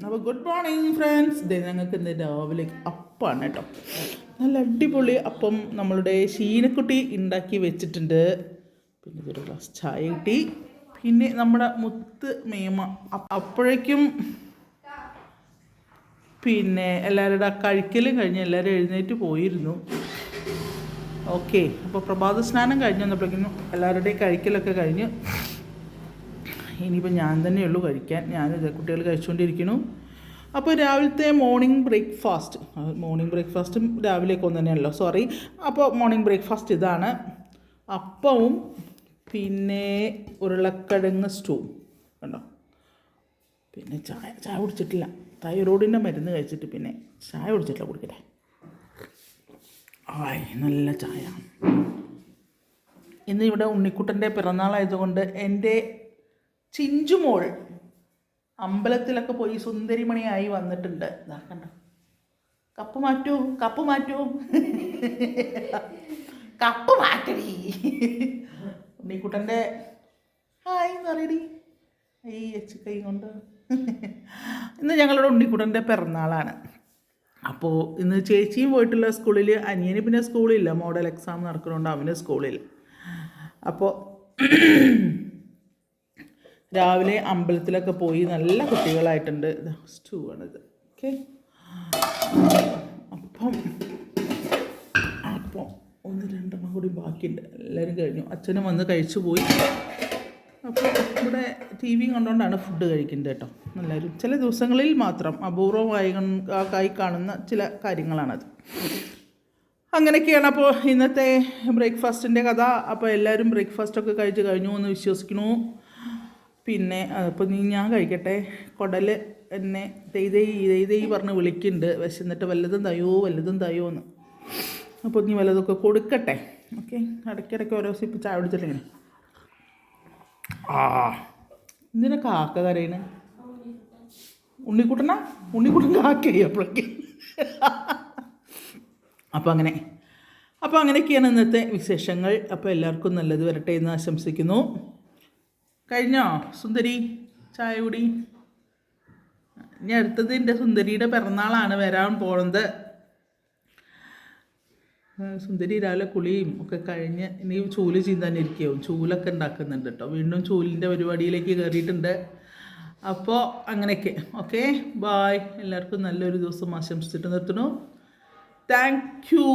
അപ്പോൾ good morning friends. ഇതേ ഞങ്ങൾക്ക് ഇന്ന് രാവിലെ അപ്പമാണ് കേട്ടോ. നല്ല അടിപൊളി അപ്പം നമ്മളുടെ ശീനക്കുട്ടി ഉണ്ടാക്കി വെച്ചിട്ടുണ്ട്. പിന്നെ ഇതൊരു ഗ്ലാസ് ചായ കിട്ടി. പിന്നെ നമ്മുടെ മുത്ത് മേമ അപ്പോഴേക്കും പിന്നെ എല്ലാവരുടെ കഴിക്കലും കഴിഞ്ഞ് എല്ലാവരും എഴുന്നേറ്റ് പോയിരുന്നു. ഓക്കെ, അപ്പോൾ പ്രഭാത സ്നാനം കഴിഞ്ഞ് വന്നപ്പോഴേക്കും എല്ലാവരുടെയും കഴിക്കലൊക്കെ കഴിഞ്ഞ് ഇനിയിപ്പോൾ ഞാൻ തന്നെയുള്ളൂ കഴിക്കാൻ. ഞാനിത് കുട്ടികൾ കഴിച്ചുകൊണ്ടിരിക്കുന്നു. അപ്പോൾ രാവിലത്തെ മോർണിംഗ് ബ്രേക്ക്ഫാസ്റ്റും രാവിലേക്ക് ഒന്ന് തന്നെയാണല്ലോ, സോറി. അപ്പോൾ മോർണിംഗ് ബ്രേക്ക്ഫാസ്റ്റ് ഇതാണ്: അപ്പവും പിന്നെ ഉരുളക്കിഴങ്ങ് സ്റ്റൂ കണ്ടോ. പിന്നെ ചായ കുടിച്ചിട്ടില്ല. തൈറോയിഡിൻ്റെ മരുന്ന് കഴിച്ചിട്ട് പിന്നെ ചായ കുടിച്ചിട്ടില്ല. കുടിക്കട്ടെ. ആയ് നല്ല ചായ. ഇന്ന് ഇവിടെ ഉണ്ണിക്കുട്ടൻ്റെ പിറന്നാളായതുകൊണ്ട് എൻ്റെ ചിഞ്ചുമോൾ അമ്പലത്തിലൊക്കെ പോയി സുന്ദരിമണിയായി വന്നിട്ടുണ്ട്. ഇതാ കണ്ടോ, കപ്പ് മാറ്റൂ കപ്പ് മാറ്റടി. ഉണ്ണിക്കുട്ടൻ്റെ ഹായ് എന്ന് പറയടി. ഈ കൈ കൊണ്ട്. ഇന്ന് ഞങ്ങളുടെ ഉണ്ണിക്കുട്ടൻ്റെ പിറന്നാളാണ്. അപ്പോൾ ഇന്ന് ചേച്ചിയും പോയിട്ടുള്ള സ്കൂളിൽ, അനിയന് പിന്നെ സ്കൂളില്ല, മോഡൽ എക്സാം നടക്കുന്നതുകൊണ്ട് അവന് സ്കൂളിൽ. അപ്പോൾ രാവിലെ അമ്പലത്തിലൊക്കെ പോയി നല്ല കുട്ടികളായിട്ടുണ്ട്. സ്റ്റൂ ആണിത്. ഓക്കെ, അപ്പം ഒന്ന് രണ്ടെണ്ണം കൂടി ബാക്കിയുണ്ട്. എല്ലാവരും കഴിഞ്ഞു. അച്ഛനും വന്ന് കഴിച്ചു പോയി. അപ്പോൾ ഇവിടെ ടി വിയും കണ്ടുകൊണ്ടാണ് ഫുഡ് കഴിക്കുന്നത് കേട്ടോ. എല്ലാവരും ചില ദിവസങ്ങളിൽ മാത്രം അപൂർവമായി കാണുന്ന ചില കാര്യങ്ങളാണത്. അങ്ങനെയൊക്കെയാണ് അപ്പോൾ ഇന്നത്തെ ബ്രേക്ക്ഫാസ്റ്റിൻ്റെ കഥ. അപ്പോൾ എല്ലാവരും ബ്രേക്ക്ഫാസ്റ്റൊക്കെ കഴിച്ച് കഴിഞ്ഞു എന്ന് വിശ്വസിക്കുന്നു. പിന്നെ അപ്പോൾ ഞാൻ കഴിക്കട്ടെ. കുടൽ എന്നെ തെയ്തൈ പറഞ്ഞ് വിളിക്കുന്നുണ്ട്. വിശന്നിട്ട് വല്ലതും തയ്യോ എന്ന്. അപ്പോൾ നീ വല്ലതൊക്കെ കൊടുക്കട്ടെ. ഓക്കെ, ഇടയ്ക്കിടയ്ക്ക് ഓരോ സിപ്പ് ചായ കുടിച്ചിട്ടിങ്ങനെ. എന്തിനാ കാക്ക കരയണ്? ഉണ്ണിക്കുട്ടൻ കാക്കയായി അപ്പോഴേക്ക്. അപ്പോൾ അങ്ങനെയൊക്കെയാണ് ഇന്നത്തെ വിശേഷങ്ങൾ. അപ്പോൾ എല്ലാവർക്കും നല്ലത് വരട്ടെ എന്ന് ആശംസിക്കുന്നു. കഴിഞ്ഞോ സുന്ദരി ചായ കുടി? ഇനി അടുത്തത് എൻ്റെ സുന്ദരിയുടെ പിറന്നാളാണ് വരാൻ പോകുന്നത്. സുന്ദരി രാവിലെ കുളിയും ഒക്കെ കഴിഞ്ഞ് ഇനി ചൂല് ചീന്താനിരിക്കുകയാവും. ചൂലൊക്കെ ഉണ്ടാക്കുന്നുണ്ട് കേട്ടോ. വീണ്ടും ചൂലിൻ്റെ പരിപാടിയിലേക്ക് കയറിയിട്ടുണ്ട്. അപ്പോൾ അങ്ങനെയൊക്കെ. Okay, bye. എല്ലാവർക്കും നല്ലൊരു ദിവസം ആശംസിച്ചിട്ട് നിർത്തുന്നു. Thank U.